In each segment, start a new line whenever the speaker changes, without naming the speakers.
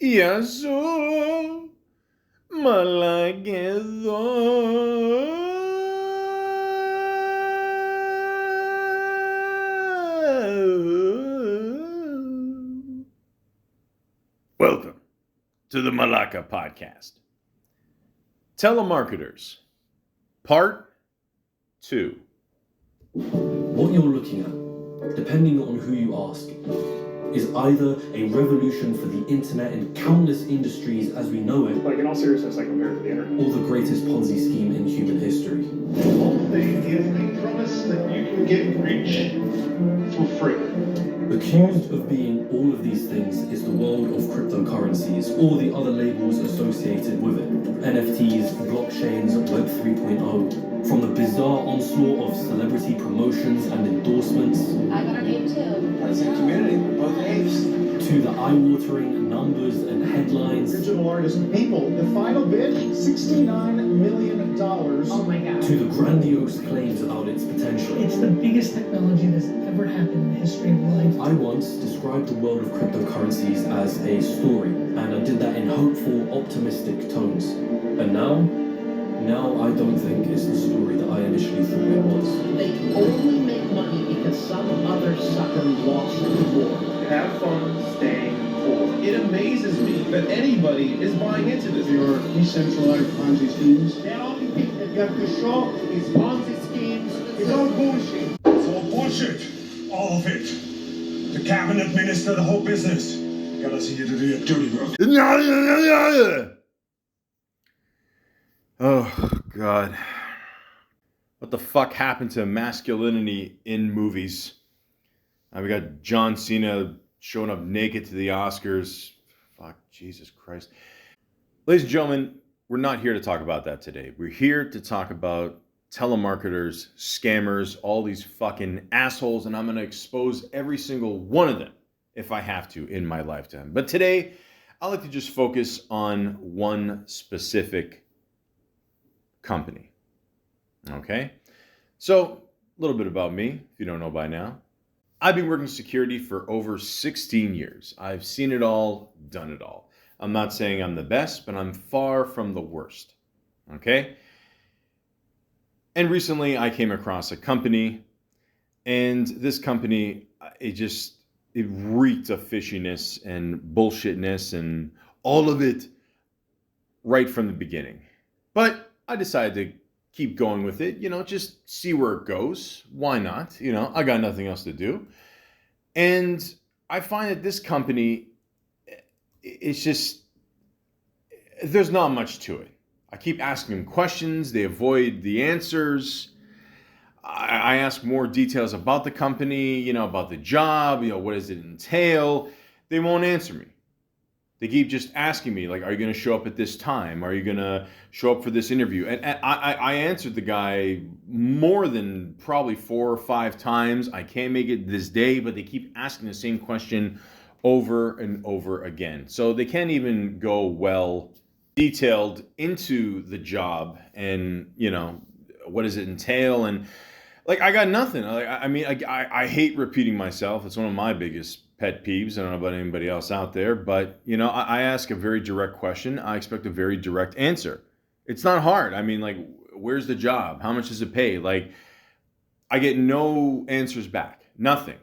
Yasu Malaka. Welcome to the Malaka podcast. Telemarketers, part 2.
What you're looking at, depending on who you ask, is either a revolution for the internet and countless industries as we know it,
Like in all seriousness, I compare it to the internet.
or the greatest Ponzi scheme in human history.
The whole thing is the promise that you can get rich for free.
Accused of being all of these things is the world of cryptocurrencies, or the other labels associated with it. NFTs, blockchains, Web 3.0. From the bizarre onslaught of celebrity promotions and endorsements,
I got a name too.
That's a community, both names.
to the eye-watering numbers and headlines,
Digital artist People, the final bid, $69 million.
Oh my god.
to the grandiose claims about its potential.
It's the biggest technology that's ever happened in the history of life.
I once described the world of cryptocurrencies as a story, and I did that in hopeful, optimistic tones. And now I don't think it's the story that I initially thought it was.
They only make money because some other sucker lost the war.
Have fun staying poor.
It amazes me that anybody is buying into this.
Your decentralized Ponzi schemes.
The only thing that you have to show is Ponzi schemes. It's all bullshit.
It's all bullshit. All of it. The cabinet minister, the whole business. Gotta see you to do your dirty work.
Oh, God. What the fuck happened to masculinity in movies? We got John Cena showing up naked to the Oscars. Fuck, Jesus Christ. Ladies and gentlemen, we're not here to talk about that today. We're here to talk about telemarketers, scammers, all these fucking assholes, and I'm going to expose every single one of them if I have to in my lifetime. But today, I'd like to just focus on one specific company. Okay? So, a little bit about me, if you don't know by now. I've been working security for over 16 years. I've seen it all, done it all. I'm not saying I'm the best, but I'm far from the worst. Okay? And recently I came across a company, and this company, it reeked of fishiness and bullshitness and all of it right from the beginning. But I decided to keep going with it, just see where it goes. Why not? I got nothing else to do. And I find that this company, it's just, there's not much to it. I keep asking them questions. They avoid the answers. I ask more details about the company, about the job, what does it entail? They won't answer me. They keep just asking me, like, are you going to show up at this time? Are you going to show up for this interview? And I answered the guy more than probably 4 or 5 times. I can't make it this day, but they keep asking the same question over and over again. So they can't even go well detailed into the job and, what does it entail? And like, I got nothing. I hate repeating myself. It's one of my biggest pet peeves. I don't know about anybody else out there, but I ask a very direct question. I expect a very direct answer. It's not hard. Where's the job? How much does it pay? Like, I get no answers back. Nothing.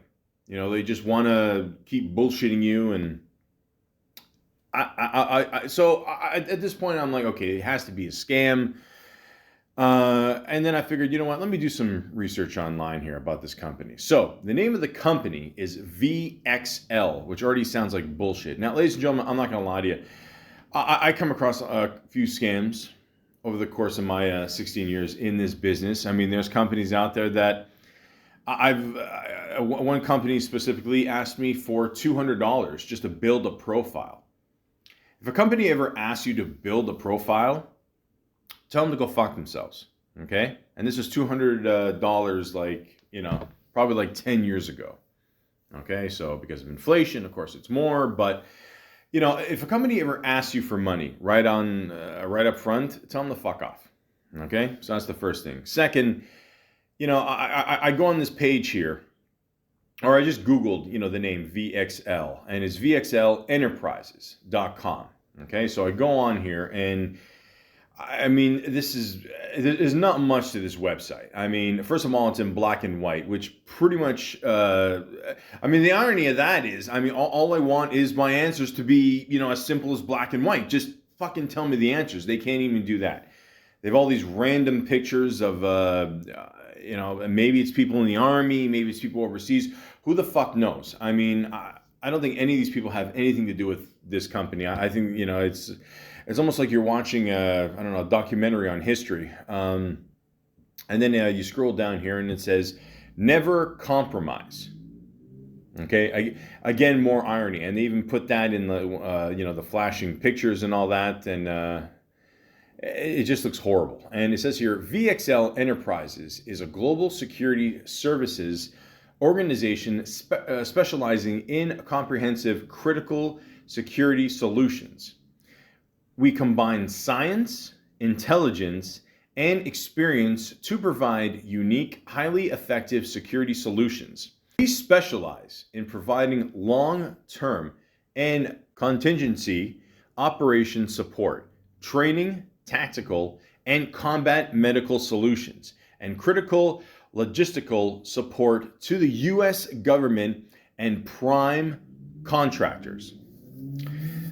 They just want to keep bullshitting you. And so at this point, I'm like, okay, it has to be a scam. And then I figured, you know what, let me do some research online here about this company. So the name of the company is VxL, which already sounds like bullshit. Now, ladies and gentlemen, I'm not going to lie to you. I come across a few scams over the course of my 16 years in this business. There's companies out there that one company specifically asked me for $200 just to build a profile. If a company ever asks you to build a profile, tell them to go fuck themselves, okay? And this is $200, probably like 10 years ago, okay? So because of inflation, of course, it's more. But if a company ever asks you for money right up front, tell them to fuck off, okay? So that's the first thing. Second, I go on this page here, or I just Googled, the name VxL, and it's VxLenterprises.com. Okay, so I go on here, and I mean, there's not much to this website. I mean, first of all, it's in black and white, which pretty much, the irony of that is, all I want is my answers to be, as simple as black and white. Just fucking tell me the answers. They can't even do that. They have all these random pictures of, maybe it's people in the army, maybe it's people overseas. Who the fuck knows? I mean, I don't think any of these people have anything to do with this company. I think, it's almost like you're watching a documentary on history. And then you scroll down here and it says, never compromise. Okay, again, more irony. And they even put that in the, the flashing pictures and all that. And it just looks horrible. And it says here, VxL Enterprises is a global security services organization specializing in comprehensive critical security solutions. We combine science, intelligence, and experience to provide unique, highly effective security solutions. We specialize in providing long-term and contingency operation support, training, tactical, and combat medical solutions, and critical logistical support to the U.S. government and prime contractors.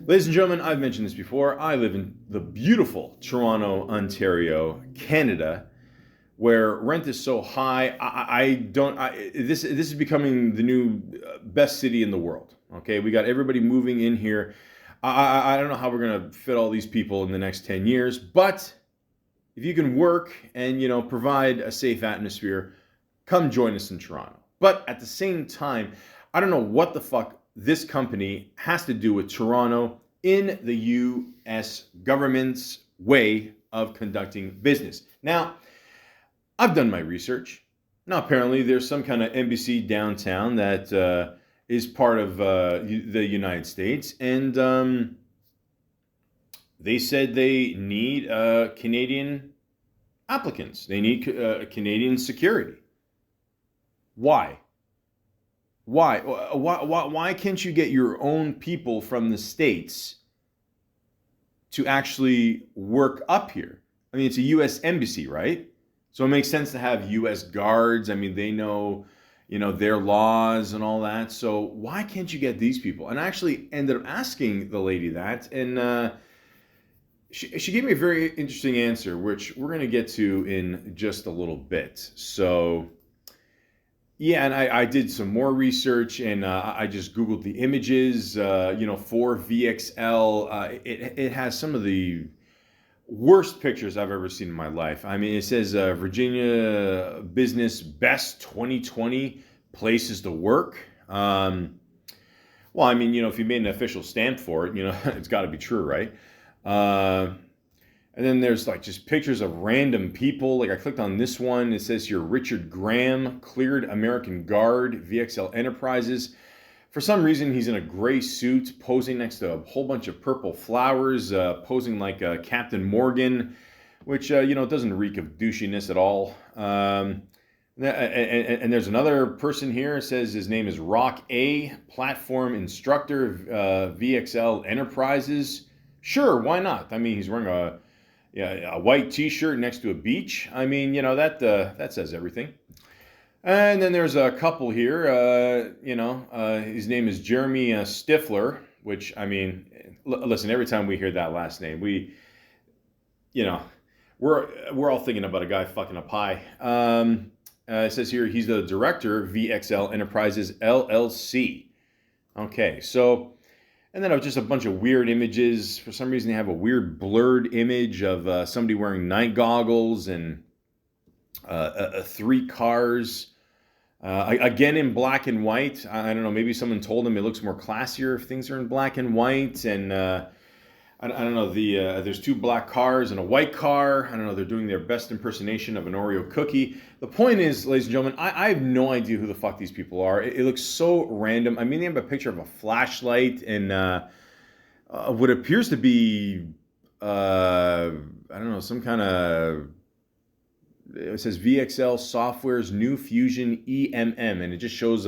Ladies and gentlemen, I've mentioned this before. I live in the beautiful Toronto, Ontario, Canada, where rent is so high. This is becoming the new best city in the world. Okay, we got everybody moving in here. I don't know how we're gonna fit all these people in the next 10 years, but if you can work and provide a safe atmosphere, come join us in Toronto. But at the same time, I don't know what the fuck this company has to do with Toronto in the U.S. government's way of conducting business. Now, I've done my research. Now, apparently, there's some kind of embassy downtown that is part of the United States, and they said they need Canadian applicants. They need Canadian security. Why? Why can't you get your own people from the States to actually work up here? I mean, it's a U.S. embassy, right? So it makes sense to have U.S. guards. I mean, they know, their laws and all that. So why can't you get these people? And I actually ended up asking the lady that, and she gave me a very interesting answer, which we're going to get to in just a little bit. So yeah, and I did some more research, and I just Googled the images, for VxL. It has some of the worst pictures I've ever seen in my life. I mean, it says Virginia Business Best 2020 Places to Work. Well, I mean, if you made an official stamp for it, it's got to be true, right? And then there's like just pictures of random people. Like I clicked on this one. It says here, Richard Graham, cleared American Guard, VxL Enterprises. For some reason, he's in a gray suit, posing next to a whole bunch of purple flowers, posing like Captain Morgan, which, doesn't reek of douchiness at all. And there's another person here. It says his name is Rock A, Platform Instructor, VxL Enterprises. Sure, why not? I mean, he's wearing a white T-shirt next to a beach. I mean, that says everything. And then there's a couple here. His name is Jeremy Stifler, which, I mean, listen, every time we hear that last name, we're all thinking about a guy fucking a pie. It says here he's the director, VxL Enterprises LLC. Okay, so. And then just a bunch of weird images. For some reason, they have a weird blurred image of somebody wearing night goggles and 3 cars. Again, in black and white. I don't know, maybe someone told them it looks more classier if things are in black and white. And I don't know, there's 2 black cars and a white car. I don't know, they're doing their best impersonation of an Oreo cookie. The point is, ladies and gentlemen, I have no idea who the fuck these people are. It looks so random. I mean, they have a picture of a flashlight and what appears to be, I don't know, some kind of, it says VxL Software's New Fusion EMM, and it just shows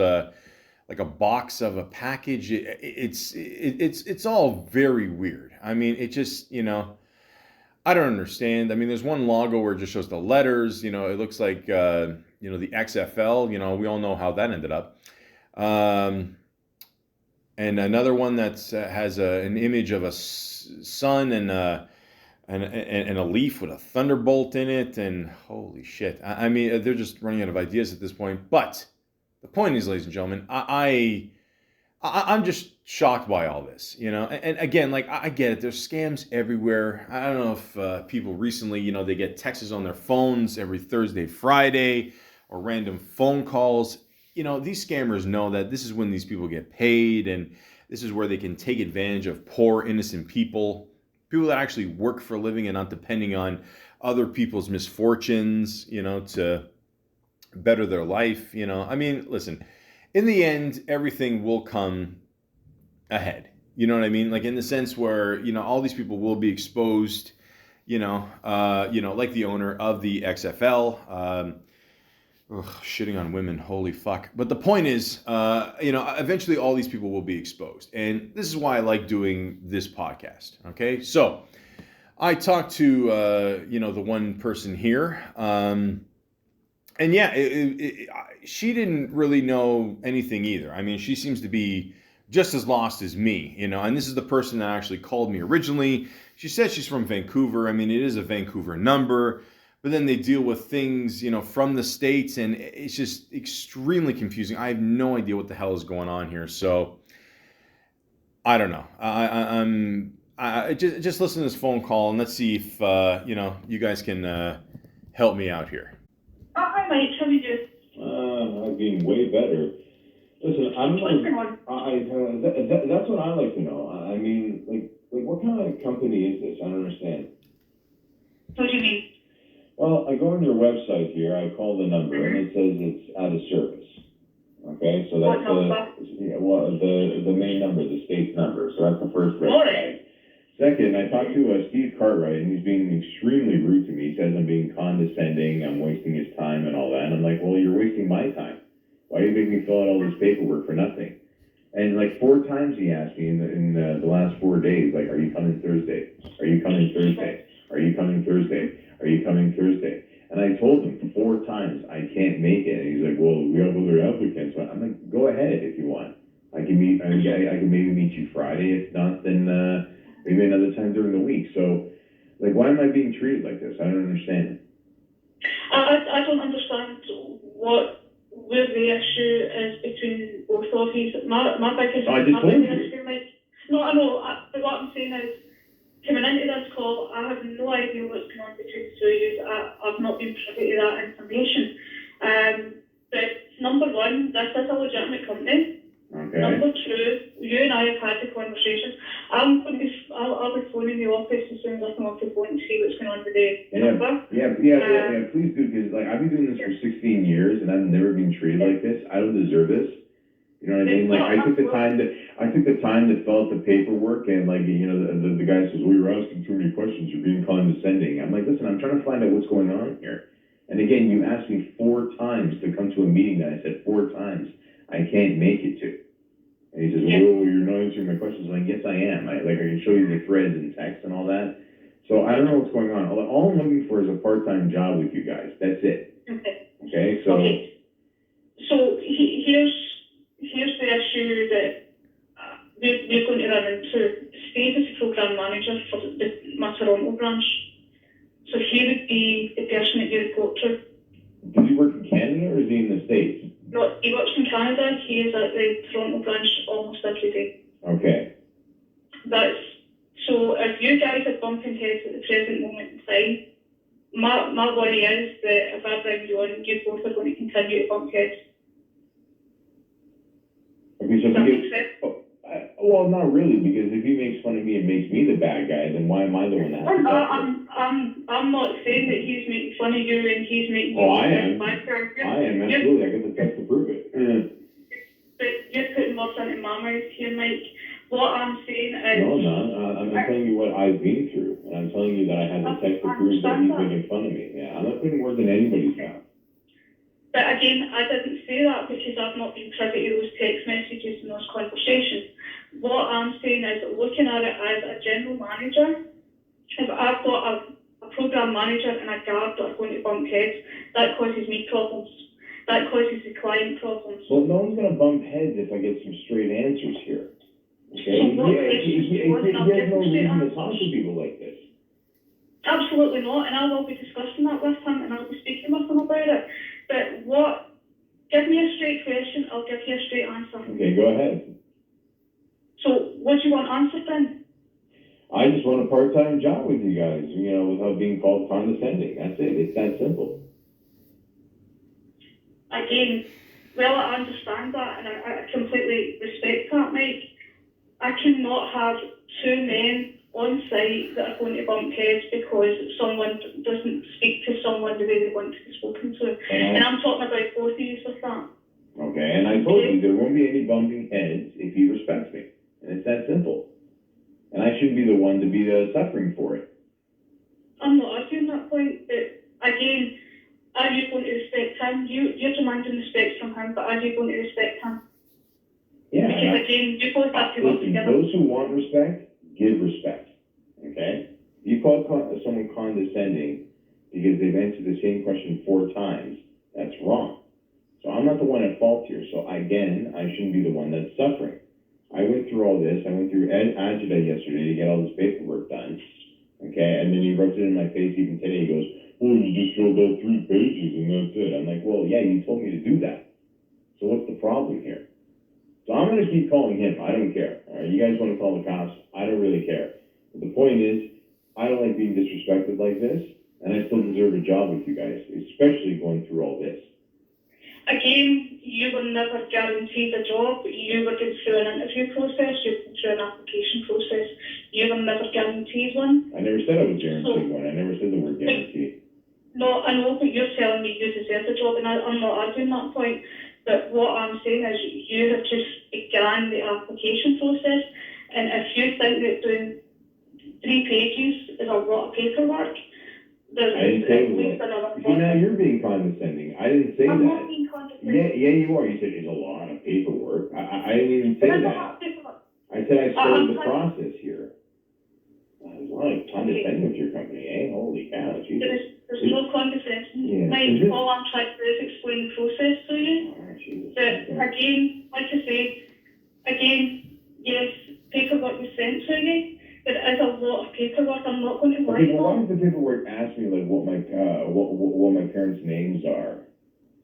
like a box of a package. It's all very weird. I mean, it just, I don't understand. I mean, there's one logo where it just shows the letters. It looks like the XFL. We all know how that ended up. And another one that has an image of a sun and a leaf with a thunderbolt in it. And holy shit! I mean, they're just running out of ideas at this point. But the point is, ladies and gentlemen, I'm just shocked by all this, and again, like, I get it. There's scams everywhere. I don't know if people recently, they get texts on their phones every Thursday, Friday, or random phone calls. These scammers know that this is when these people get paid, and this is where they can take advantage of poor, innocent people that actually work for a living and not depending on other people's misfortunes, to better their life. I mean, listen, in the end, everything will come ahead. You know what I mean? Like, in the sense where, all these people will be exposed, like the owner of the XFL, shitting on women, holy fuck. But the point is, eventually all these people will be exposed. And this is why I like doing this podcast, okay? So, I talked to, the one person here, and yeah, she didn't really know anything either. I mean, she seems to be just as lost as me, and this is the person that actually called me originally. She said she's from Vancouver. I mean, it is a Vancouver number, but then they deal with things, from the States, and it's just extremely confusing. I have no idea what the hell is going on here. So, I don't know. I just listen to this phone call, and let's see if, you guys can help me out here.
Hi, Mike. How are you doing?
I'm being way better. Listen, I'm like, that's what I like to know. I mean, like what kind of company is this? I don't understand.
What do you mean?
Well, I go on your website here, I call the number, and it says it's out of service. Okay, so that's the main number, the state's number. So that's the first red flag. Second, I talked to Steve Cartwright, and he's being extremely rude to me. He says I'm being condescending, I'm wasting his time and all that. And I'm like, well, you're wasting my time. Why do you make me fill out all this paperwork for nothing? And like 4 times he asked me in the last 4 days, like, are you coming Thursday? Are you coming Thursday? Are you coming Thursday? Are you coming Thursday? And I told him 4 times I can't make it. And he's like, well, we have other applicants. So I'm like, go ahead if you want. I can maybe meet you Friday. If not, then maybe another time during the week. So, like, why am I being treated like this? I don't understand.
I don't understand where the issue is between both of you. My biggest issue, like, no, I know, but what I'm saying is, coming into this call, I have no idea what's going on between the two of you. I've not been privy to that information. But number one, this is a legitimate company.
Okay.
Number 2, you and I have had the conversation. I'll be phoning the office as soon as I come off the phone to see what's going on with the number.
Yeah, please do, because like I've been doing this for 16 years and I've never been treated like this. I don't deserve this. You know what I mean? Like I took the time to fill out the paperwork, and like the guy says, well, you're asking too many questions, you're being condescending. I'm like, listen, I'm trying to find out what's going on here. And again, you asked me 4 times to come to a meeting that I said 4 times I can't make it to. And he says, well, you're not answering my questions. I'm like, yes, I am. I can show you the threads and text and all that. So I don't know what's going on. All I'm looking for is a part-time job with you guys. That's it. Okay. So
here's the issue that we're going to run into. Steve is the program manager for my Toronto branch. So he would be the person that you report to.
Does he work in Canada or is he in the States?
No, he works in Canada. He is at the Toronto branch almost every day.
Okay.
So if you guys are bumping heads at the present moment in time, my worry is that if I bring you on, you both are going to continue to bump heads.
Okay, so
does that make sense?
Well, not really, because if he makes fun of me and makes me the bad guy, then why am I the one that has to
I'm not saying that he's making fun of you and he's making you
the
bad guy.
I am, absolutely. I got the text to prove it.
But you're putting words into my mouth here, Mike. What I'm saying is...
No, I'm not. I'm telling you what I've been through. And I'm telling you that I had the text to prove that he's making fun of me. Yeah, I'm not putting words in anybody's mouth.
But again, I didn't say that because I've not been privy to those text messages and those conversations. What I'm saying is, looking at it as a general manager, if I've got a program manager and a guard that are going to bump heads, that causes me problems. That causes the client problems.
Well, no one's going to bump heads if I get some straight answers here. Okay?
So what
He has no reason to talk to people like this.
Absolutely not, and I will be discussing that with him, and I'll be speaking with him about it. But give me a straight question, I'll give you a straight answer.
Okay, go ahead.
So, what do you want answered then?
I just want a part-time job with you guys, without being called condescending. That's it. It's that simple.
Again, well, I understand that, and I completely respect that, Mike. I cannot have two men on site that are going to bump heads because someone doesn't speak to someone the way they want to be spoken to. And I'm talking about both of you with that.
Okay, and I told you there won't be any bumping heads if he respects me. And it's that simple. And I shouldn't be the one to be suffering for it.
I'm not arguing that point, but again, are you going to respect him? You're demanding respect from him, but are you going to respect him?
Yeah.
Because again, you both have to work together.
Those who want respect, give respect. Okay? You call someone condescending because they've answered the same question 4 times, that's wrong. So I'm not the one at fault here. So again, I shouldn't be the one that's suffering. I went through all this. I went through Agita yesterday to get all this paperwork done. Okay? And then he rubs it in my face even today. He goes, oh, you just filled out 3 pages and that's it. I'm like, well, yeah, you told me to do that. So what's the problem here? So I'm going to keep calling him. I don't care. All right? You guys want to call the cops? I don't really care. But the point is, I don't like being disrespected like this, and I still deserve a job with you guys, especially going through all this.
Again, you were never guaranteed a job. You were going through an interview process. You were going through an application process. You were never guaranteed one.
I never said I was guaranteed one. I never said the word guaranteed.
No, I know, but you're telling me you deserve the job, and I'm not arguing that point. But what I'm saying is you have just begun the application process, and if you think that doing 3 pages is a lot of paperwork, there's at least another 4.
See, now you're being condescending. I didn't say that.
I'm not being condescending.
Yeah, you are. You said it's a lot of paperwork. I didn't even say that. I said I started the process here. There's a lot of condescending with your company, eh? Holy cow, Jesus.
There's no condescension.
Yeah.
Mike, all I'm trying to do is explain the process to you. But again, like I say, yes, paperwork was sent to you. There is a lot of paperwork. I'm not going to lie.
Okay, but why does the paperwork ask me like what my parents' names are?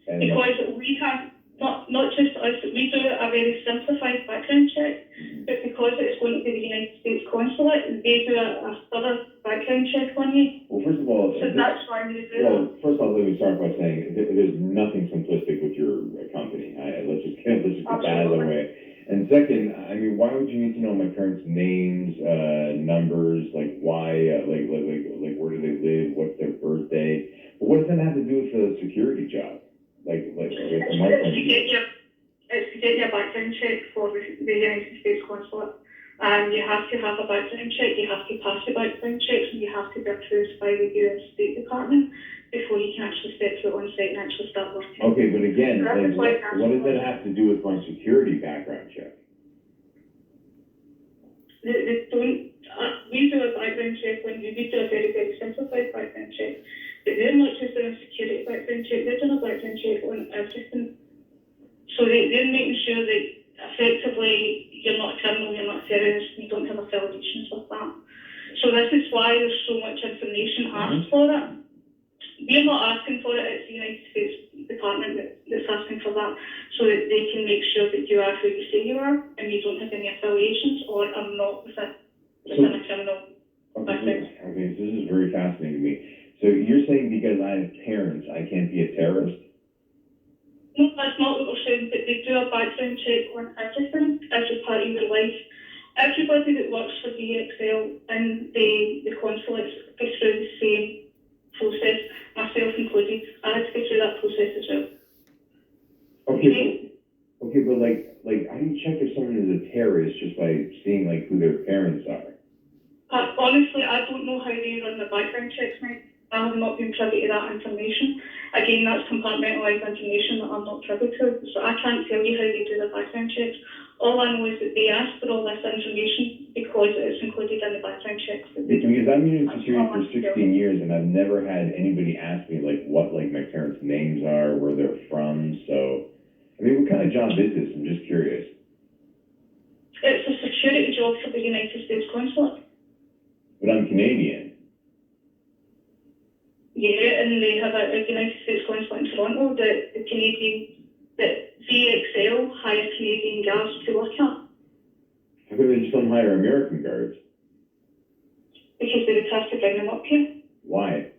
And
because we have not just us, we do a very simplified background check, but because it's going to be the United States Consulate, they do a thorough background check on you.
Well, first of all,
so that's why we do that.
First of all, let me start by saying there's nothing simplistic with your company. Let's just get that out of the way. And second, I mean, why would you need to know my parents' names, numbers, like why, like where do they live, what's their birthday? But what does that have to do with the security job?
It's to get your background check for the United States Consulate. You have to have a background check, you have to pass the background checks, and you have to be approved by the US State Department before you can actually step foot on site and actually start working.
Okay, but again, what does that have to do with my security background check?
They don't. We do a background check when we do a very, very simplified background check. But they're not just doing a security background check, they're doing a background check on everything. So they're making sure that effectively you're not a criminal, you're not a terrorist, you don't have affiliations with that. So this is why there's so much information asked for it. We're not asking for it, it's the United States Department that's asking for that, so that they can make sure that you are who you say you are, and you don't have any affiliations or are not within a criminal background.
Okay, so this is very fascinating to me. So you're saying because I have parents, I can't be a terrorist?
No, that's not what we're saying, but they do a background check on everything, every part of your life. Everybody that works for VxL and the consulates go through the same process, myself included. I had to go through that process as well.
Okay, but like, how do you check if someone is a terrorist just by seeing like who their parents are?
Honestly, I don't know how they run the background checks, mate. I have not been privy to that information. Again, that's compartmentalised information that I'm not privy to, so I can't tell you how they do their background checks. All I know is that they ask for all this information because it's included in the background checks.
Because I've been in security for 16 years, and I've never had anybody ask me like what like my parents' names are, where they're from. So, I mean, what kind of job is this? I'm just curious.
It's a security job for the United States Consulate.
But I'm Canadian.
Yeah, and they have a United States Consulate in Toronto that VxL hire Canadian guards to work at.
How come they just don't hire American guards?
Because they would have to bring them up here.
Why?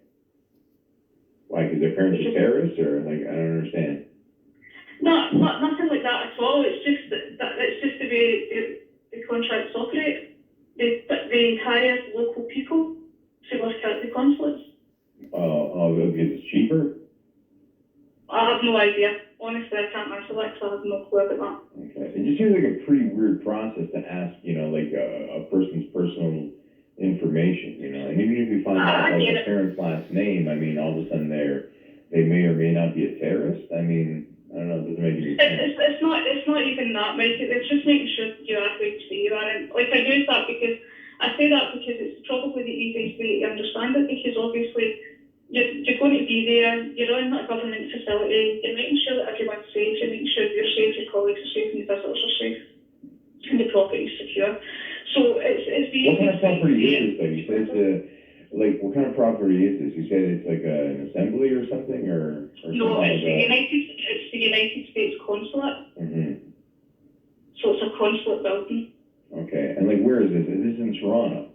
Why? Because their parents are terrorists, or like I don't understand.
No, nothing like that at all. It's just it's just the way the contracts operate. They hire local people to work at the consulates.
Oh, because it's cheaper?
I have no idea. Honestly, I can't answer that because I have no clue about that.
Okay. It just seems like a pretty weird process to ask, like a person's personal information, And even if you find out like a parent's last name, I mean, all of a sudden they may or may not be a terrorist. I mean, I don't know, it doesn't make any sense.
It's not even that, Mike. It's just making sure you are who you say you are. And like I use that because I say that because it's probably the easiest way to understand it, because obviously you're going to be there, you're in a government facility, you're making sure that everyone's safe, you're making sure you're safe, your colleagues are safe, and your visitors are safe, and the property is secure. So it's the
what kind of property is this, though? You said it's what kind of property is this? You said it's like an assembly or something, or
no,
something
it's the United States Consulate.
Mm-hmm.
So it's a consulate building.
Okay, and where is this? Is this in Toronto?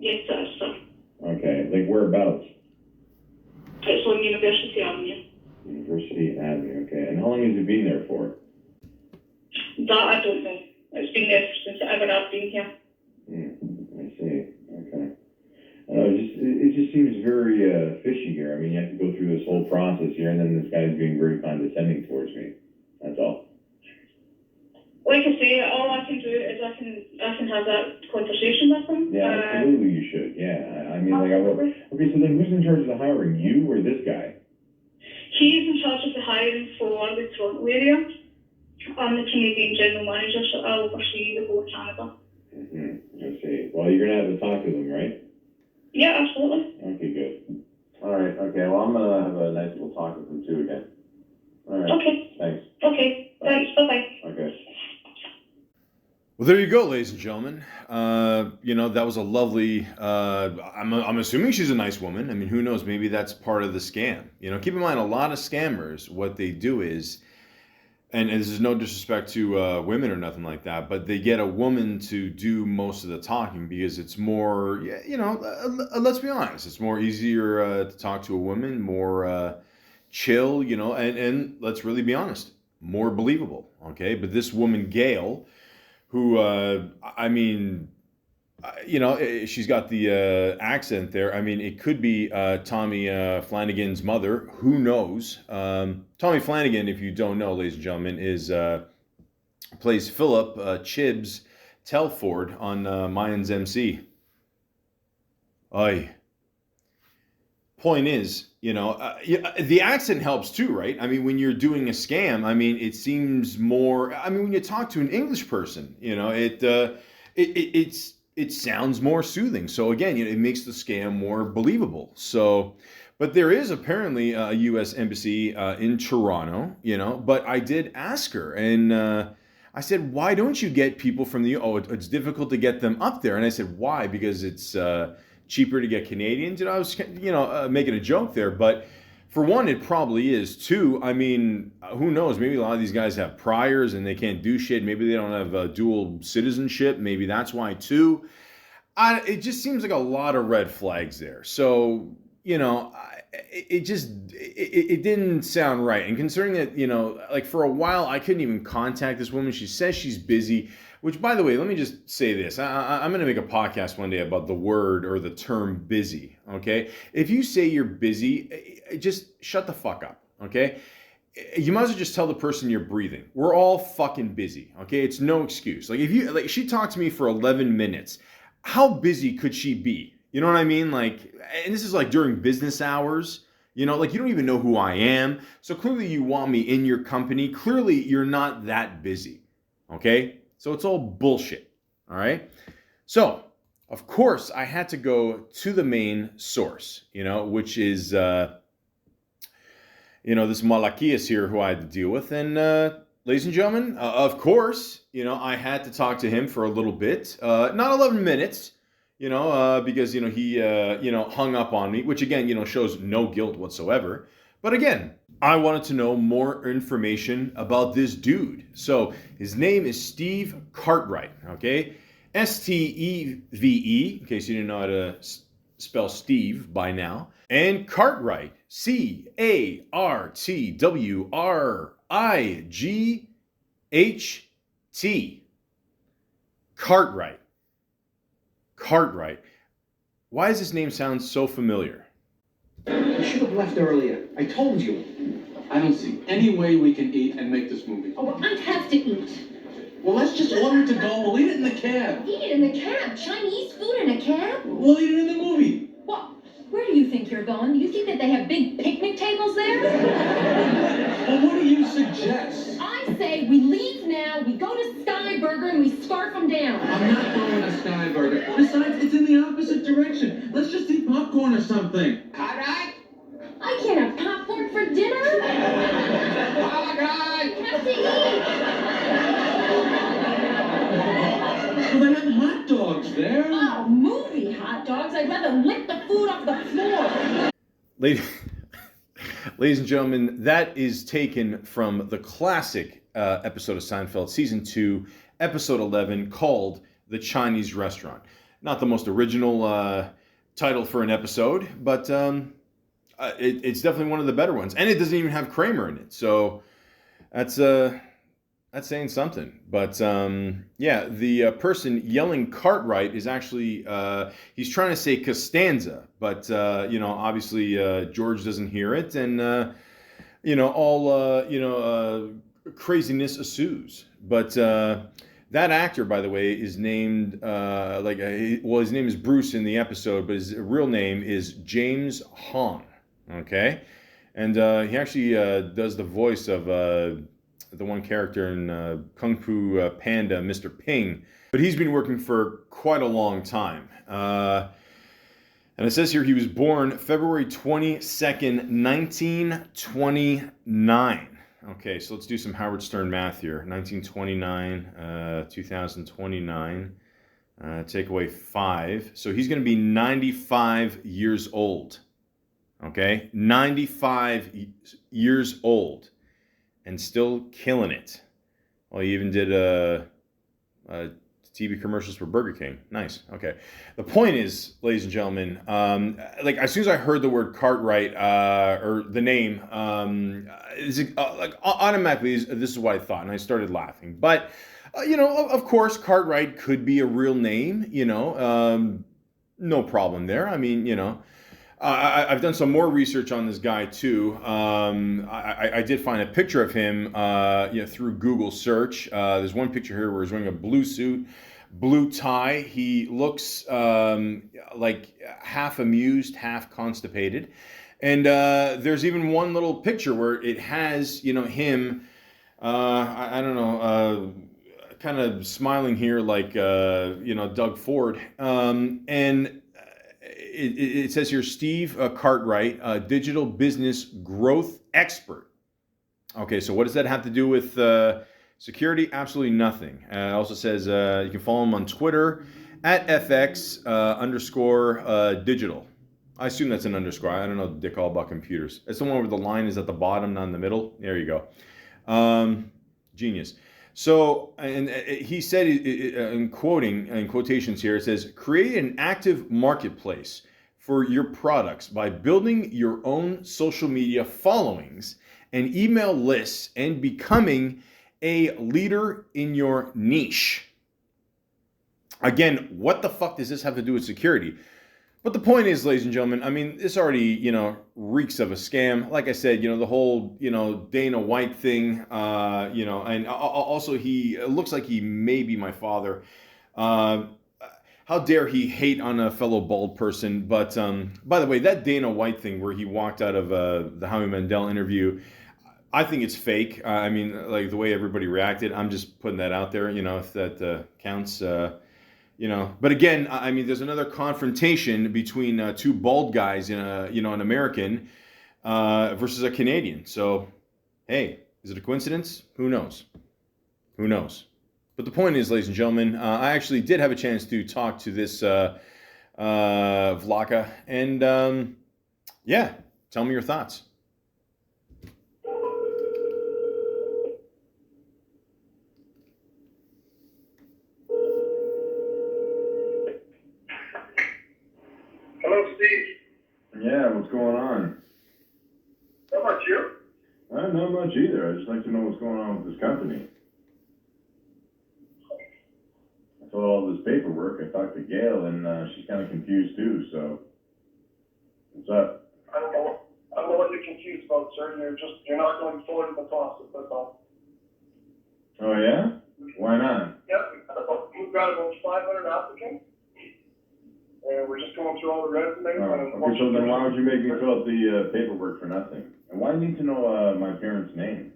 Yes, it is, sir.
Okay, whereabouts?
It's on University Avenue.
University Avenue, okay. And how long has it been there for?
That I don't know. It's been there since ever I've been here.
I see. Okay. It just seems very fishy here. I mean, you have to go through this whole process here, and then this guy's being very condescending towards me. That's all.
Like I say, all I can do is I can have that conversation with him.
Yeah, absolutely you should. Yeah, I mean, okay, so then who's in charge of the hiring, you or this guy?
He's in charge of the hiring for the Toronto area. I'm the Canadian General Manager, so I'll oversee the whole of Canada.
Mm-hmm. I see. Well, you're going to have to talk to them, right?
Yeah, absolutely.
Okay, good. All right, okay, well, I'm going to have a nice little talk with them too again. All right.
Okay.
Thanks.
Okay, thanks. Bye-bye.
Okay.
Well, there you go, ladies and gentlemen. That was a lovely. I'm assuming she's a nice woman. I mean, who knows? Maybe that's part of the scam. Keep in mind, a lot of scammers, what they do is, and this is no disrespect to women or nothing like that, but they get a woman to do most of the talking because it's more, let's be honest, it's more easier to talk to a woman, more chill, and let's really be honest, more believable. Okay, but this woman, Gail, who, she's got the accent there. I mean, it could be Tommy Flanagan's mother. Who knows? Tommy Flanagan, if you don't know, ladies and gentlemen, plays Philip Chibbs Telford on Mayans MC. Aye. Point is, the accent helps too, right? I mean, when you're doing a scam, I mean, it seems more. I mean, when you talk to an English person, it sounds more soothing. So again, it makes the scam more believable. So, but there is apparently a U.S. embassy in Toronto, But I did ask her, and I said, "Why don't you get people from the? Oh, it's difficult to get them up there." And I said, "Why? Because it's." Cheaper to get Canadians. I was, making a joke there, but for one, it probably is. Two, I mean, who knows? Maybe a lot of these guys have priors and they can't do shit. Maybe they don't have dual citizenship. Maybe that's why. Two, it just seems like a lot of red flags there. So, it didn't sound right. And considering that, for a while, I couldn't even contact this woman. She says she's busy. Which, by the way, let me just say this. I'm going to make a podcast one day about the word or the term busy, okay? If you say you're busy, just shut the fuck up, okay? You might as well just tell the person you're breathing. We're all fucking busy, okay? It's no excuse. She talked to me for 11 minutes. How busy could she be? You know what I mean? Like, and this is like during business hours. You know, like you don't even know who I am. So clearly you want me in your company. Clearly you're not that busy. Okay? So it's all bullshit. All right? So, of course, I had to go to the main source, you know, which is, this Malakias here who I had to deal with. And, ladies and gentlemen, of course, you know, I had to talk to him for a little bit. Not 11 minutes. Because, he, hung up on me, which again, shows no guilt whatsoever. But again, I wanted to know more information about this dude. So his name is Steve Cartwright, okay? Steve, in case you didn't know how to spell Steve by now. And Cartwright, Cartwright. Cartwright. Why does this name sound so familiar?
You should have left earlier. I told you.
I don't see any way we can eat and make this movie.
Oh, well, I have to eat.
Well, let's just order it to go. We'll eat it in the cab.
Eat it in the cab? Chinese food in a cab?
We'll eat it in the movie.
What? Where do you think you're going? Do you think that they have big picnic tables there?
Well, what do you suggest?
I say we leave now, we go to Sky Burger, and we scarf them down.
I'm not going to Sky Burger. Besides, it's in the opposite direction. Let's just eat popcorn or something.
All right.
I can't have popcorn for dinner.
All right.
I have to eat.
Well, they have hot dogs there.
Oh, movie hot dogs. I'd rather lick the food off the floor.
Ladies and gentlemen, that is taken from the classic episode of Seinfeld, Season 2, Episode 11, called The Chinese Restaurant. Not the most original title for an episode, but it's definitely one of the better ones. And it doesn't even have Kramer in it, so that's saying something. But the person yelling Cartwright is actually, he's trying to say Costanza, but obviously George doesn't hear it, and craziness ensues. But that actor, by the way, is named his name is Bruce in the episode, but his real name is James Hong. Okay, and he actually does the voice of the one character in Kung Fu Panda, Mr. Ping. But he's been working for quite a long time. And it says here he was born February 22nd, 1929. Okay, so let's do some Howard Stern math here. 1929, 2029, take away 5. So he's going to be 95 years old. Okay, 95 years old. And still killing it. Well, he even did TV commercials for Burger King. Nice. Okay. The point is, ladies and gentlemen, as soon as I heard the word Cartwright or the name, automatically this is what I thought, and I started laughing. But of course, Cartwright could be a real name. No problem there. I mean, I've done some more research on this guy too. I did find a picture of him, through Google search. There's one picture here where he's wearing a blue suit, blue tie. He looks like half amused, half constipated. And there's even one little picture where it has, him, I don't know, kind of smiling here like, Doug Ford. And it says here, Steve Cartwright, digital business growth expert. Okay, so what does that have to do with security? Absolutely nothing. It also says you can follow him on Twitter at FX_digital. I assume that's an underscore. I don't know dick all about computers. It's the one where the line is at the bottom, not in the middle. There you go. Genius. So, and he said, in quotations here, it says, create an active marketplace for your products by building your own social media followings and email lists and becoming a leader in your niche. Again, what the fuck does this have to do with security? But the point is, ladies and gentlemen, I mean, this already, reeks of a scam. Like I said, the whole, Dana White thing, and also it looks like he may be my father. how dare he hate on a fellow bald person? But by the way, that Dana White thing where he walked out of the Howie Mandel interview, I think it's fake. I mean, like the way everybody reacted. I'm just putting that out there. If that counts. But again, I mean, there's another confrontation between two bald guys in an American versus a Canadian. So, hey, is it a coincidence? Who knows? Who knows? But the point is, ladies and gentlemen, I actually did have a chance to talk to this Vlaka, and yeah, tell me your thoughts.
Hello, Steve.
Yeah, what's going on?
Not much you?
Not much either. I'd just like to know what's going on with this company. I filled all this paperwork. I talked to Gail, and she's kind of confused too. So, what's up?
I don't know what you're confused about, sir. You're not going forward in the process. That's all.
Oh yeah? Why not?
Yep. We've got about 500 applicants, and we're just going through all the resumes.
Okay, so then why would you make me fill out the paperwork for nothing? And why do you need to know my parents' name?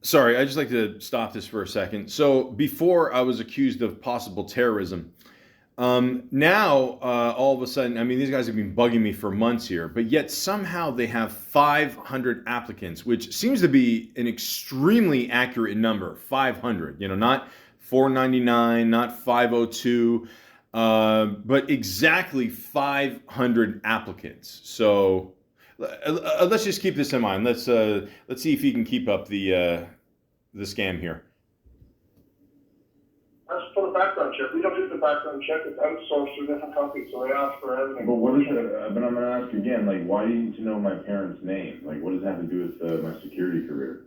Sorry, I'd just like to stop this for a second. So before I was accused of possible terrorism. Now, all of a sudden, I mean, these guys have been bugging me for months here, but yet somehow they have 500 applicants, which seems to be an extremely accurate number, 500, not 499, not 502, but exactly 500 applicants. So let's just keep this in mind. Let's see if you can keep up the scam here.
That's for the background check. We don't do the background check. It's outsourced to different companies, so they ask for everything.
But what is it? But I'm going to ask again. Like, why do you need to know my parents' name? Like, what does it have to do with my security career?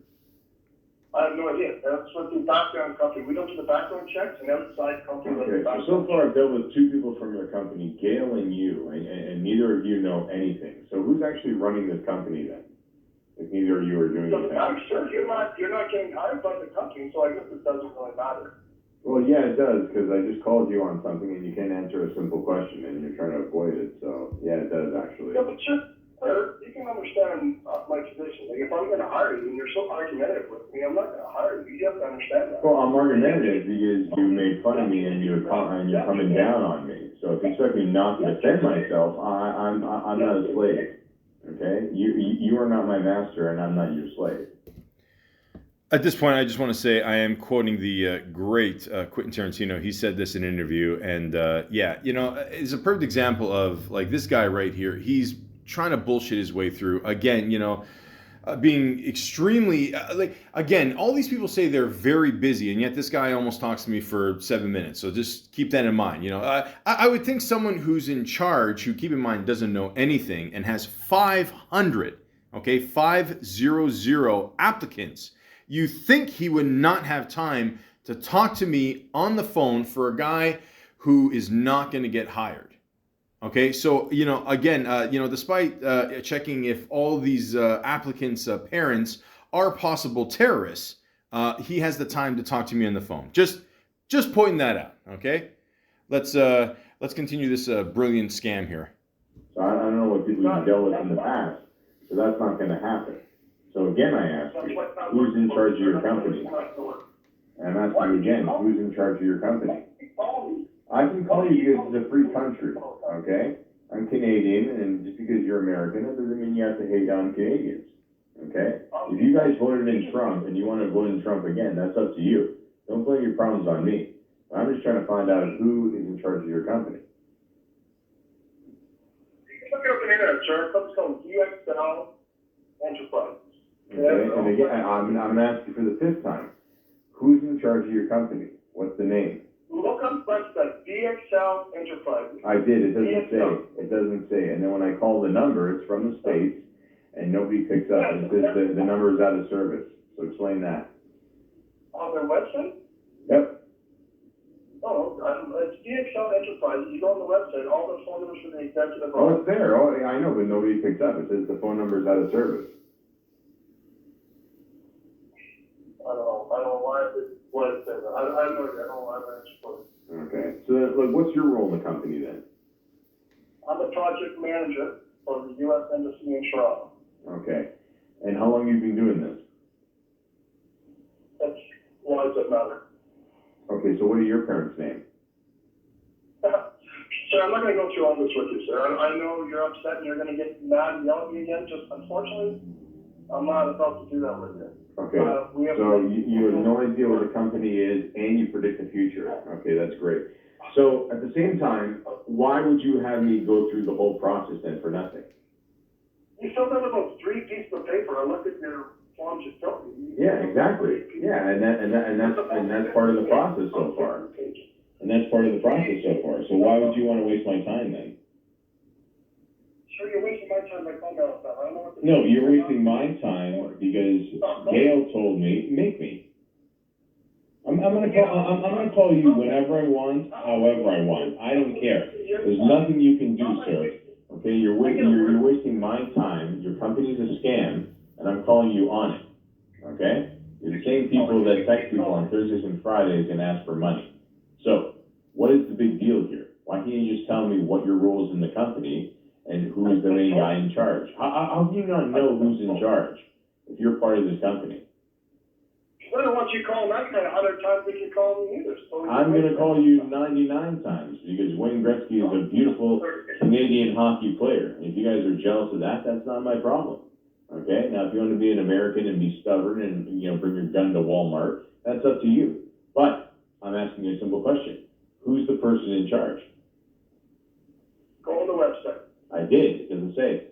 I have no idea. That's what the background company. We don't do the background checks. An outside company.
Okay. So far, I've dealt with two people from your company, Gail and you, and neither of you know anything. So who's actually running this company then? If neither of you are doing anything.
I'm sure you're not getting hired by the company, so I guess it doesn't really matter.
Well, yeah, it does, because I just called you on something and you can't answer a simple question and you're trying to avoid it. So, yeah, it does actually.
Yeah, but you can understand my position. Like, if I'm going to hire you and you're so argumentative with me, I'm not going to hire you. You have to understand that.
Well, I'm argumentative because you made fun of me and you're coming down on me. So if you expect me not to defend myself, I'm not a slave. Okay? You are not my master and I'm not your slave.
At this point, I just want to say I am quoting the great Quentin Tarantino. He said this in an interview, and yeah, it's a perfect example of like this guy right here. He's trying to bullshit his way through again. Being extremely again. All these people say they're very busy, and yet this guy almost talks to me for 7 minutes. So just keep that in mind. I would think someone who's in charge, who keep in mind doesn't know anything, and has 500, 500 applicants. You think he would not have time to talk to me on the phone for a guy who is not going to get hired. Okay, so, again, despite checking if all these applicants' parents are possible terrorists, he has the time to talk to me on the phone. Just pointing that out, okay? Let's continue this brilliant scam here.
So I don't know what people you've dealt with in the past, so that's not going to happen. So again, I ask you, who's in charge of your company? And I'm asking you again, who's in charge of your company? I can call you because it's a free country, okay? I'm Canadian, and just because you're American, that doesn't mean you have to hate on Canadians, okay? If you guys voted in Trump and you want to vote in Trump again, that's up to you. Don't blame your problems on me. I'm just trying to find out who is in charge of your company.
You can look it up on the internet, sir. It's called VxL Enterprise.
Okay, and again, I'm asking for the 5th time. Who's in charge of your company? What's the name?
Look on the website, VxL Enterprises.
I did. It doesn't say. It doesn't say. And then when I call the number, it's from the States, and nobody picks up. It says the number is out of service. So explain that.
On their website?
Yep.
Oh, it's VxL Enterprises. You go on the website, all the phone numbers for the executive.
Oh, it's there. Oh, I know, but nobody picks up. It says the phone number is out of service.
I don't know why it says that. I have no idea. I don't know why that is.
Okay. So like, what's your role in the company then?
I'm the project manager for the U.S. Embassy in Toronto.
Okay. And how long have you been doing this?
That's why does it matter?
Okay, so what are your parents' names?
Sir, I'm not going to go through all this with you, sir. I know you're upset and you're going to get mad and yell at me again. Just unfortunately, I'm not about to do that with you.
Okay, so you have no idea what the company is and you predict the future. Okay, that's great. So at the same time, why would you have me go through the whole process then for nothing?
You filled out about 3 pieces of paper. I looked at your forms you filled.
Yeah, exactly. Yeah, and that's part of the process so far. And that's part of the process so far. So why would you want to waste my time then?
Sure, you're wasting my time by phone call. I don't know what
No, you're wasting my time because Gail told me, make me. I'm gonna call you whenever I want, however I want. I don't care. There's nothing you can do, sir. Okay, you're wasting my time. Your company's a scam, and I'm calling you on it. Okay? You're the same people that text people on Thursdays and Fridays and ask for money. So, what is the big deal here? Why can't you just tell me what your role is in the company and who is the main guy in charge? How do you not know who's in charge if you're part of this company?
I don't want you calling that kind of 100 times that you call me either. So
I'm going to call you 99 times because Wayne Gretzky is a beautiful Canadian hockey player. And if you guys are jealous of that, that's not my problem. Okay? Now, if you want to be an American and be stubborn and, bring your gun to Walmart, that's up to you. But I'm asking you a simple question. Who's the person in charge?
Go on the website.
I did. It doesn't say.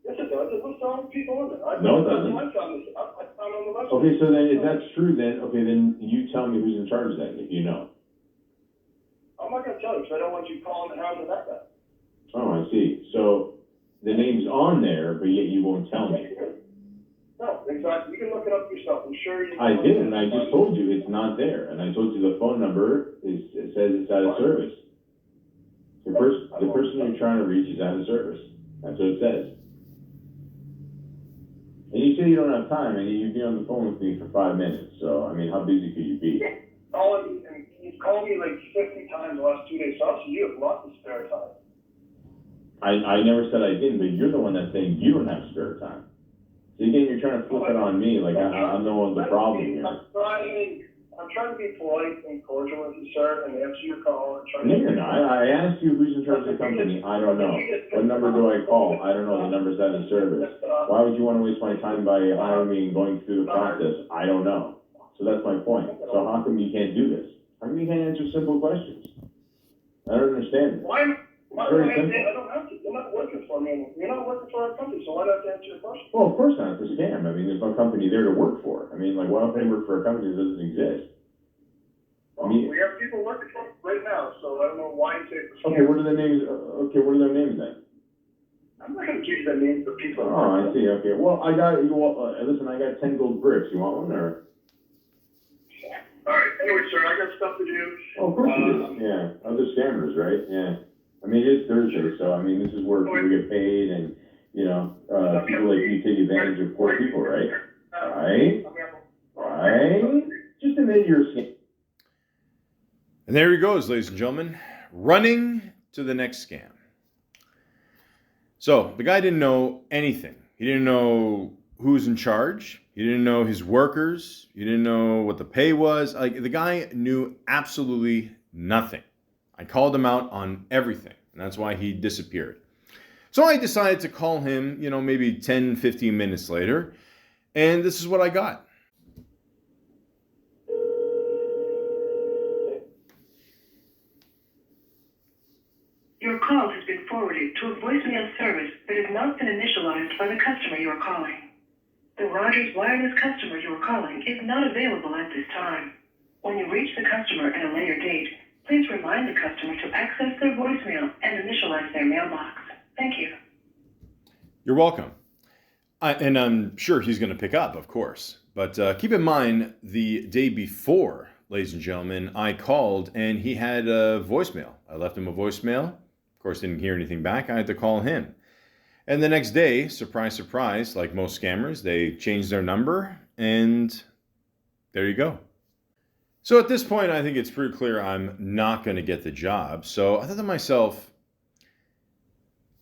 Yes, it does. It lists all the people on there.
No, it doesn't.
I found on the website.
Okay, so then if that's true, then you tell me who's in charge then, if you know.
I'm not going to tell you because I don't want you calling the house of that guy.
Oh, I see. So the name's on there, but yet you won't tell me.
No, exactly. You can look it up yourself. I'm sure you.
I did, and I just told you it's not there, and I told you the phone number it says it's out of service. The person you're trying to reach is out of service. That's what it says. And you say you don't have time, and you've been on the phone with me for 5 minutes. So I mean, how busy could you be?
You've called me like 50 times the last 2 days, so obviously you have lots of spare time.
I never said I didn't, but you're the one that's saying you don't have spare time. So again, you're trying to flip it on me like I'm the one with the problem here.
I'm trying to be polite and cordial with you, sir, and answer your call.
No, you're not. I asked you who's in charge of the company. I don't know. What number do I call? I don't know. The number's out of service. Why would you want to waste my time by hiring me and going through the process? I don't know. So that's my point. So how come you can't do this? How come you can't answer simple questions? I don't understand.
Why
Very simple.
I don't have to. You're not working for me. You're not working for our company, so why not answer your question?
Well, of course not. It's a scam. I mean, there's no company there to work for. I mean, like, why don't they work for a company that doesn't exist?
Well, we have people working for us right now, so I don't know why you say it's a scam.
Okay, what are the names? Okay, what are their names then?
I'm not going to give you the names of people.
Oh, I see. Okay. Well, listen, I got 10 gold bricks. You want one or?
All right. Anyway, sir, I got stuff to do.
Oh, of course you do. Yeah. Other scammers, right? Yeah. I mean, it is Thursday, so I mean, this is where people get paid, and people like you take advantage of poor people, right? Right? Right? Just admit you're a scam.
And there he goes, ladies and gentlemen, running to the next scam. So the guy didn't know anything. He didn't know who was in charge. He didn't know his workers. He didn't know what the pay was. Like, the guy knew absolutely nothing. I called him out on everything, and that's why he disappeared. So I decided to call him, maybe 10, 15 minutes later, and this is what I got.
Your call has been forwarded to a voicemail service that has not been initialized by the customer you are calling. The Rogers Wireless customer you are calling is not available at this time. When you reach the customer at a later date, please remind the customer to access their voicemail and initialize their mailbox. Thank you.
You're welcome. And I'm sure he's going to pick up, of course. But keep in mind, the day before, ladies and gentlemen, I called and he had a voicemail. I left him a voicemail. Of course, didn't hear anything back. I had to call him. And the next day, surprise, surprise, like most scammers, they changed their number, and there you go. So at this point, I think it's pretty clear I'm not going to get the job. So I thought to myself,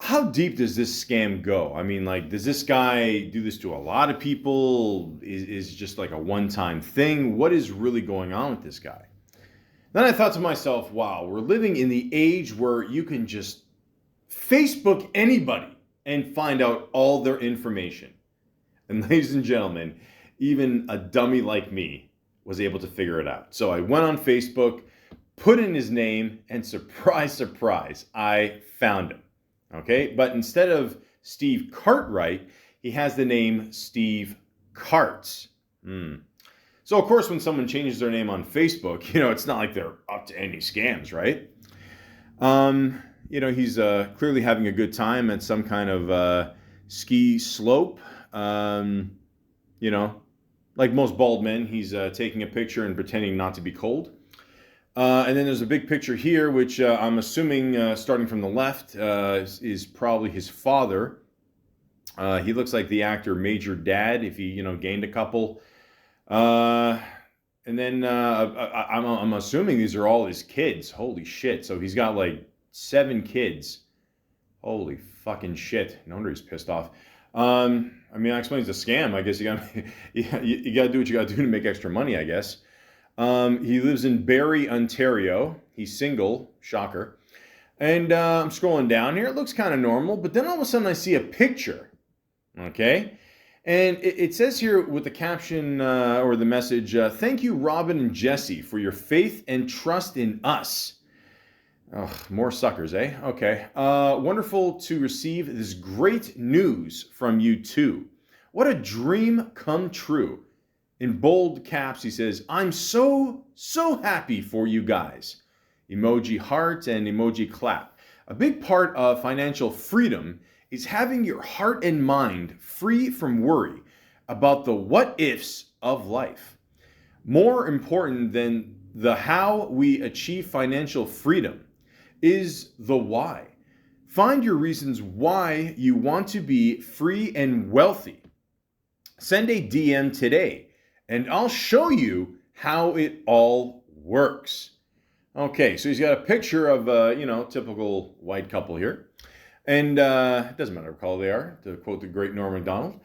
how deep does this scam go? I mean, like, does this guy do this to a lot of people? Is it just like a one-time thing? What is really going on with this guy? Then I thought to myself, wow, we're living in the age where you can just Facebook anybody and find out all their information. And ladies and gentlemen, even a dummy like me was able to figure it out. So I went on Facebook, put in his name, and surprise, surprise, I found him. Okay, but instead of Steve Cartwright, he has the name Steve Karts. So of course, when someone changes their name on Facebook, it's not like they're up to any scams, right? He's clearly having a good time at some kind of ski slope. Like most bald men, he's taking a picture and pretending not to be cold. And then there's a big picture here, which I'm assuming, starting from the left, is probably his father. He looks like the actor Major Dad if he, gained a couple. And then I'm assuming these are all his kids. Holy shit. So he's got like 7 kids. Holy fucking shit. No wonder he's pissed off. That explains the scam. I guess you gotta do what you gotta do to make extra money, I guess. He lives in Barrie, Ontario. He's single, shocker. And I'm scrolling down here. It looks kind of normal, but then all of a sudden I see a picture. Okay? And it says here with the caption or the message, thank you, Robin and Jesse, for your faith and trust in us. Ugh, more suckers, eh? Okay. Wonderful to receive this great news from you too. What a dream come true. In bold caps, he says, I'm so happy for you guys. Emoji heart and emoji clap. A big part of financial freedom is having your heart and mind free from worry about the what ifs of life. More important than the how we achieve financial freedom is the why. Find your reasons why you want to be free and wealthy. Send a DM today and I'll show you how it all works. Okay, so he's got a picture of, typical white couple here. And it doesn't matter what color they are, to quote the great Norm Macdonald.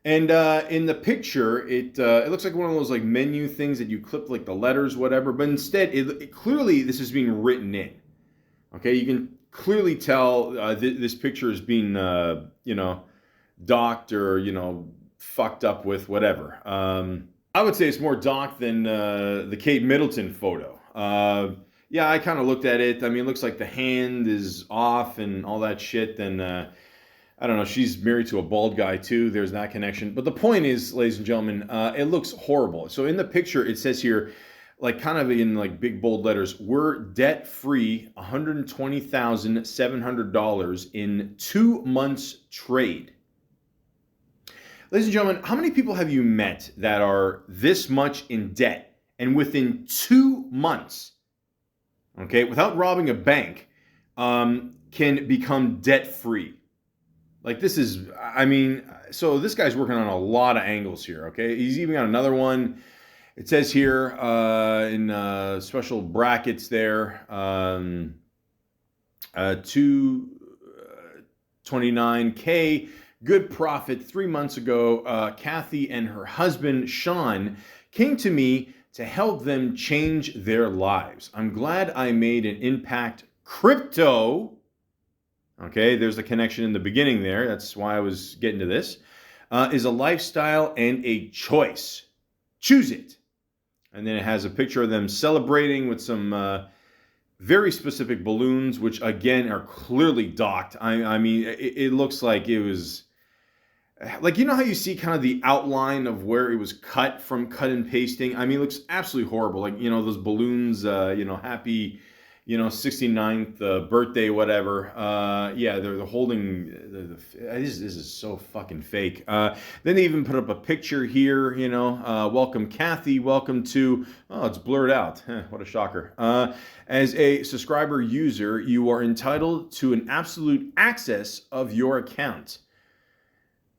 And in the picture, it looks like one of those like menu things that you clip like the letters, whatever. But instead, it clearly this is being written in. Okay, you can clearly tell this picture is being, docked or, fucked up with whatever. I would say it's more docked than the Kate Middleton photo. Yeah, I kind of looked at it. I mean, it looks like the hand is off and all that shit. And I don't know, she's married to a bald guy too. There's that connection. But the point is, ladies and gentlemen, it looks horrible. So in the picture, it says here, like kind of in like big bold letters, we're debt free, $120,700 in 2 months trade. Ladies and gentlemen, how many people have you met that are this much in debt and within 2 months, okay, without robbing a bank, can become debt free? Like this is, so this guy's working on a lot of angles here, okay? He's even got another one. It says here in special brackets there, 229K, good profit. 3 months ago, Kathy and her husband, Sean, came to me to help them change their lives. I'm glad I made an impact. Crypto, okay, there's a connection in the beginning there. That's why I was getting to this, is a lifestyle and a choice. Choose it. And then it has a picture of them celebrating with some very specific balloons, which again are clearly docked. It looks like it was, like, you know how you see kind of the outline of where it was cut from cut and pasting? It looks absolutely horrible. Like, those balloons, happy, 69th birthday, whatever. Yeah, they're holding, this is so fucking fake. Then they even put up a picture here, welcome Kathy, welcome to, oh, it's blurred out. What a shocker. As a subscriber user, you are entitled to an absolute access of your account.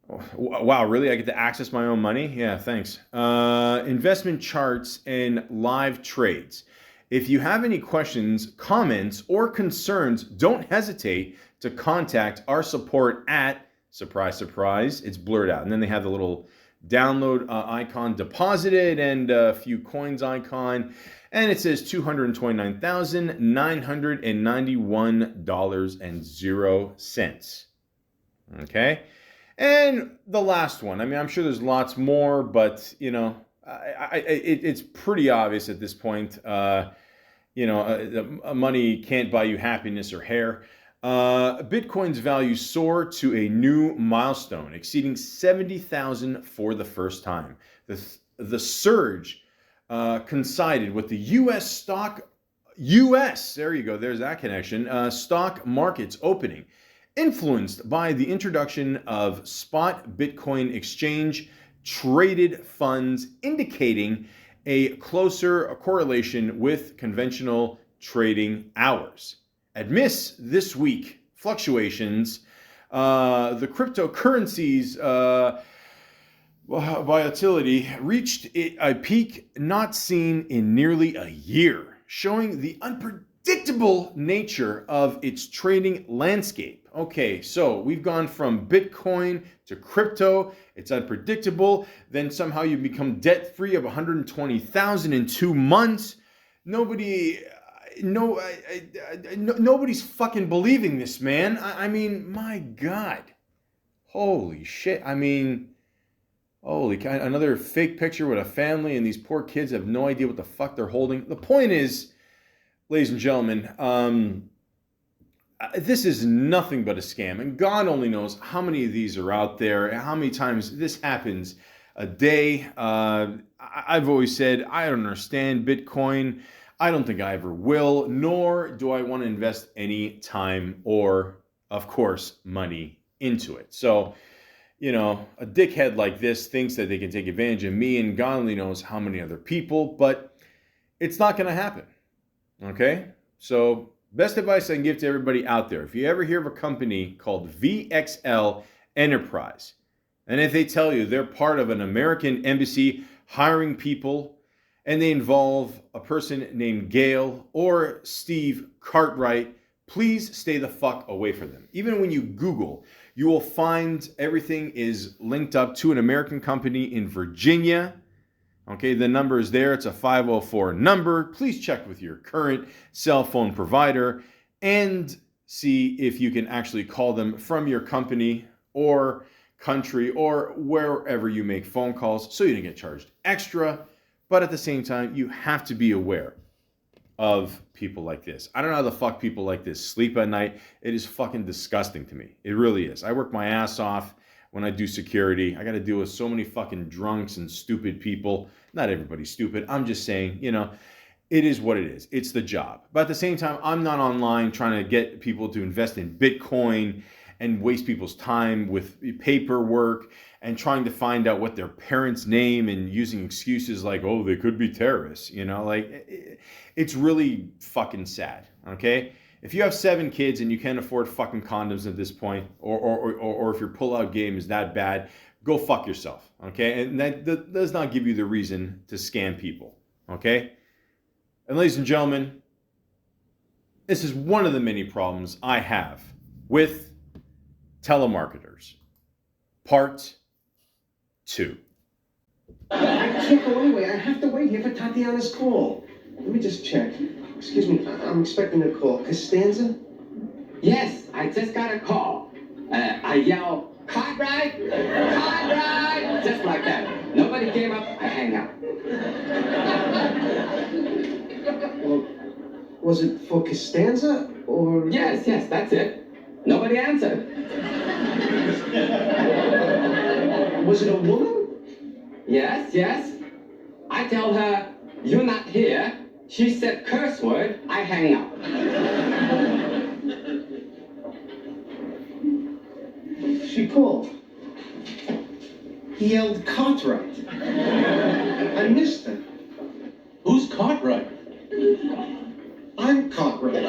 Wow, really? I get to access my own money? Yeah, thanks. Investment charts and live trades. If you have any questions, comments, or concerns, don't hesitate to contact our support at, surprise, surprise, it's blurred out. And then they have the little download icon deposited and a few coins icon. And it says $229,991.00. Okay? And the last one, I mean, I'm sure there's lots more, but, you know, it's pretty obvious at this point. Money can't buy you happiness or hair. Bitcoin's value soared to a new milestone, exceeding 70,000 for the first time. The surge coincided with the U.S., there you go, there's that connection, stock markets opening, influenced by the introduction of spot Bitcoin exchange traded funds, indicating a closer correlation with conventional trading hours. Amidst this week fluctuations, the cryptocurrencies volatility reached a peak not seen in nearly a year, showing the unpredictable nature of its trading landscape. Okay, so we've gone from Bitcoin to crypto. It's unpredictable. Then somehow you become debt-free of $120,000 in 2 months. Nobody's fucking believing this, man. I mean, my God. Holy shit. I mean, holy cow. Another fake picture with a family and these poor kids have no idea what the fuck they're holding. The point is, ladies and gentlemen, this is nothing but a scam, and God only knows how many of these are out there, and how many times this happens a day. I've always said I don't understand Bitcoin. I don't think I ever will, nor do I want to invest any time or, of course, money into it. So, you know, a dickhead like this thinks that they can take advantage of me, and God only knows how many other people, but it's not going to happen. Okay? So, best advice I can give to everybody out there, if you ever hear of a company called VxL Enterprise, and if they tell you they're part of an American embassy hiring people, and they involve a person named Gail or Steve Cartwright, please stay the fuck away from them. Even when you Google, you will find everything is linked up to an American company in Virginia. Okay, the number is there. It's a 504 number. Please check with your current cell phone provider and see if you can actually call them from your company or country or wherever you make phone calls, so you don't get charged extra. But at the same time, you have to be aware of people like this. I don't know how the fuck people like this sleep at night. It is fucking disgusting to me. It really is. I work my ass off when I do security. I got to deal with so many fucking drunks and stupid people. Not everybody's stupid. I'm just saying, you know, it is what it is. It's the job. But at the same time, I'm not online trying to get people to invest in Bitcoin and waste people's time with paperwork and trying to find out what their parents' name and using excuses like, oh, they could be terrorists. You know, like, it's really fucking sad, okay? If you have 7 kids and you can't afford fucking condoms at this point, or if your pullout game is that bad, go fuck yourself, okay? And that does not give you the reason to scam people, okay? And ladies and gentlemen, this is one of the many problems I have with telemarketers. Part 2.
I can't go anyway. I have to wait here for Tatiana's call. Let me just check. Excuse me, I'm expecting a call. Costanza?
Yes, I just got a call. I yell, Cartwright! Cartwright! Just like that. Nobody came up, I hang up.
Well, was it for Costanza, or...?
Yes, that's it. Nobody answered.
Was it a woman?
Yes. I tell her, you're not here. She said curse word, I hang up.
She called. He yelled Cartwright. I missed it.
Who's Cartwright?
I'm Cartwright.